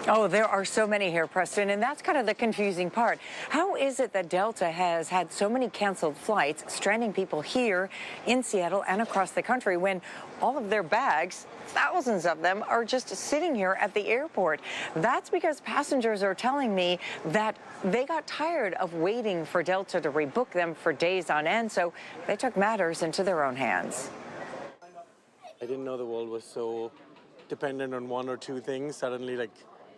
Oh, there are so many here, Preston, and that's kind of the confusing part. How is it that Delta has had so many canceled flights, stranding people here in Seattle and across the country when all of their bags, thousands of them, are just sitting here at the airport? That's because passengers are telling me that they got tired of waiting for Delta to rebook them for days on end, so they took matters into their own hands. I didn't know the world was so dependent on one or two things, suddenly like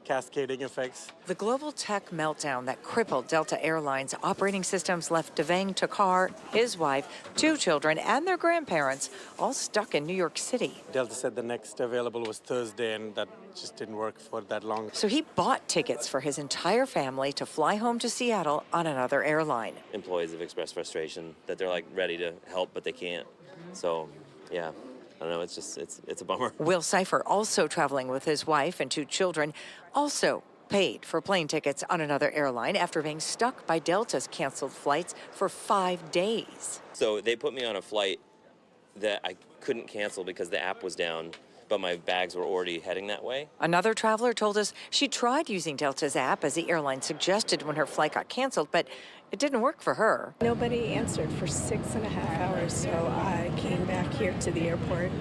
cascading effects. The global tech meltdown that crippled Delta Airlines operating systems left Devang Takar, his wife, 2 children, and their grandparents all stuck in New York City. Delta said the next available was Thursday, and that just didn't work for that long. So he bought tickets for his entire family to fly home to Seattle on another airline. Employees have expressed frustration that they're like ready to help, but they can't. So, yeah. I don't know, it's a bummer. Will Cipher, also traveling with his wife and 2 children, also paid for plane tickets on another airline after being stuck by Delta's canceled flights for 5 days. So they put me on a flight that I couldn't cancel because the app was down, but my bags were already heading that way. Another traveler told us she tried using Delta's app as the airline suggested when her flight got canceled, but it didn't work for her. Nobody answered for 6.5 hours, so I came back here to the airport,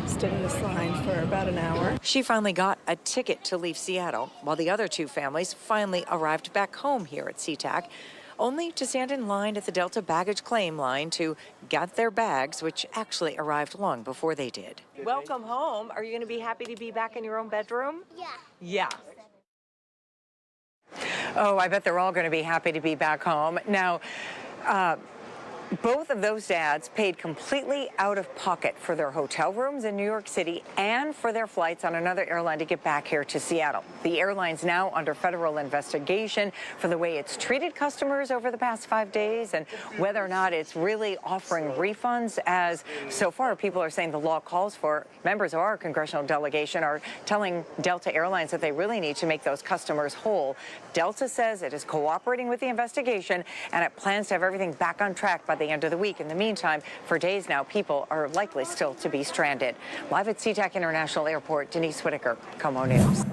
stood in this line for about an hour. She finally got a ticket to leave Seattle, while the other 2 families finally arrived back home here at SeaTac, only to stand in line at the Delta baggage claim line to get their bags, which actually arrived long before they did. Welcome home. Are you going to be happy to be back in your own bedroom? Yeah. Yeah. Oh, I bet they're all going to be happy to be back home. Now, both of those dads paid completely out of pocket for their hotel rooms in New York City and for their flights on another airline to get back here to Seattle. The airline's now under federal investigation for the way it's treated customers over the past 5 days and whether or not it's really offering refunds, as so far people are saying the law calls for. Members of our congressional delegation are telling Delta Airlines that they really need to make those customers whole. Delta says it is cooperating with the investigation and it plans to have everything back on track by the end of the week. In the meantime, for days now, people are likely still to be stranded. Live at SeaTac International Airport, Denise Whitaker, KOMO News.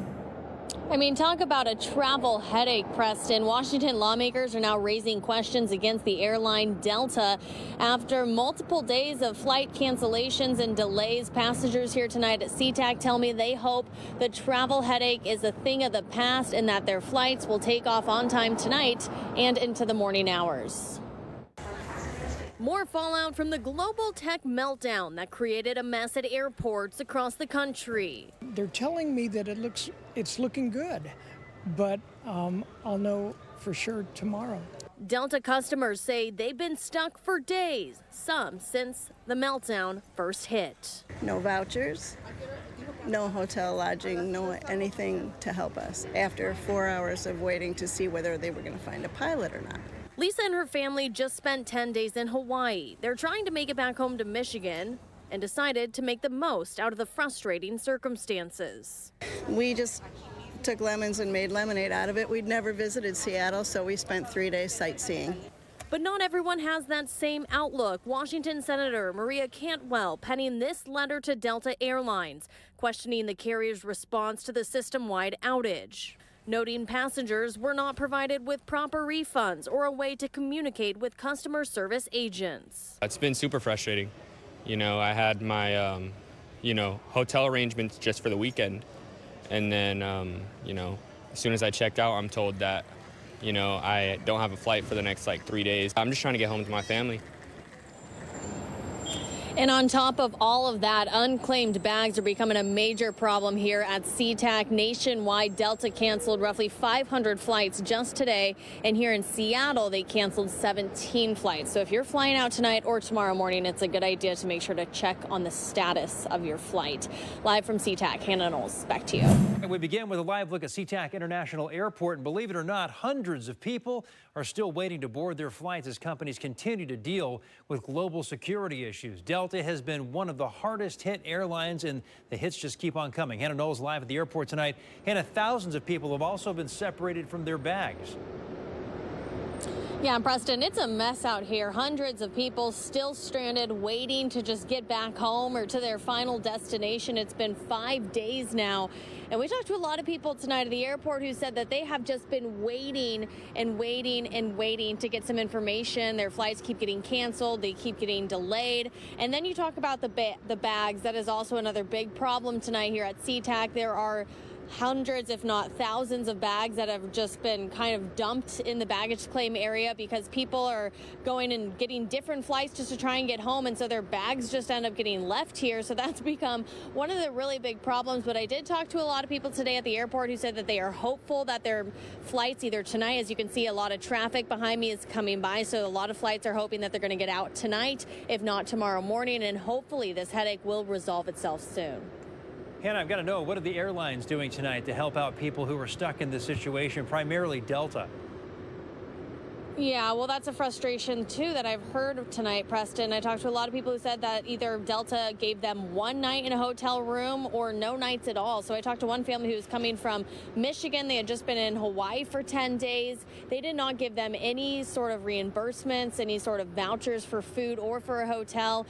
I mean, talk about a travel headache, Preston. Washington lawmakers are now raising questions against the airline Delta after multiple days of flight cancellations and delays. Passengers here tonight at SeaTac tell me they hope the travel headache is a thing of the past and that their flights will take off on time tonight and into the morning hours. More fallout from the global tech meltdown that created a mess at airports across the country. They're telling me that it's looking good, but I'll know for sure tomorrow. Delta customers say they've been stuck for days, some since the meltdown first hit. No vouchers, no hotel lodging, no anything to help us after 4 hours of waiting to see whether they were going to find a pilot or not. Lisa and her family just spent 10 days in Hawaii. They're trying to make it back home to Michigan and decided to make the most out of the frustrating circumstances. We just took lemons and made lemonade out of it. We'd never visited Seattle, so we spent 3 days sightseeing. But not everyone has that same outlook. Washington Senator Maria Cantwell penning this letter to Delta Airlines, questioning the carrier's response to the system-wide outage, noting passengers were not provided with proper refunds or a way to communicate with customer service agents. It's been super frustrating. You know, I had my, hotel arrangements just for the weekend. And then, as soon as I checked out, I'm told that, I don't have a flight for the next 3 days. I'm just trying to get home to my family. And on top of all of that, unclaimed bags are becoming a major problem here at SeaTac. Nationwide, Delta canceled roughly 500 flights just today. And here in Seattle, they canceled 17 flights. So if you're flying out tonight or tomorrow morning, it's a good idea to make sure to check on the status of your flight. Live from SeaTac, Hannah Knowles, back to you. And we begin with a live look at SeaTac International Airport. And believe it or not, hundreds of people are still waiting to board their flights as companies continue to deal with global security issues. Delta has been one of the hardest hit airlines, and the hits just keep on coming. Hannah Knowles live at the airport tonight. Hannah, thousands of people have also been separated from their bags. Yeah, Preston, it's a mess out here. Hundreds of people still stranded, waiting to just get back home or to their final destination. It's been 5 days now. And we talked to a lot of people tonight at the airport who said that they have just been waiting and waiting and waiting to get some information. Their flights keep getting canceled. They keep getting delayed. And then you talk about the bags. That is also another big problem tonight here at SeaTac. There are hundreds, if not thousands, of bags that have just been kind of dumped in the baggage claim area because people are going and getting different flights just to try and get home, and so their bags just end up getting left here. So that's become one of the really big problems. But I did talk to a lot of people today at the airport who said that they are hopeful that their flights either tonight, as you can see, a lot of traffic behind me is coming by, so a lot of flights are hoping that they're going to get out tonight, if not tomorrow morning, and hopefully this headache will resolve itself soon. Hannah, I've got to know, what are the airlines doing tonight to help out people who are stuck in this situation, primarily Delta? Yeah, well, that's a frustration, too, that I've heard tonight, Preston. I talked to a lot of people who said that either Delta gave them one night in a hotel room or no nights at all. So I talked to one family who was coming from Michigan. They had just been in Hawaii for 10 days. They did not give them any sort of reimbursements, any sort of vouchers for food or for a hotel.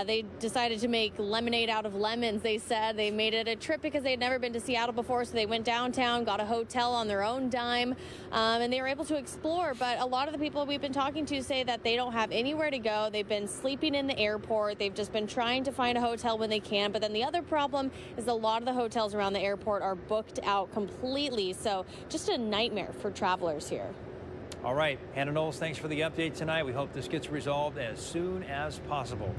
They decided to make lemonade out of lemons, they said. They made it a trip because they had never been to Seattle before, so they went downtown, got a hotel on their own dime, and they were able to explore. But a lot of the people we've been talking to say that they don't have anywhere to go. They've been sleeping in the airport. They've just been trying to find a hotel when they can. But then the other problem is a lot of the hotels around the airport are booked out completely. So just a nightmare for travelers here. All right, Hannah Knowles, thanks for the update tonight. We hope this gets resolved as soon as possible.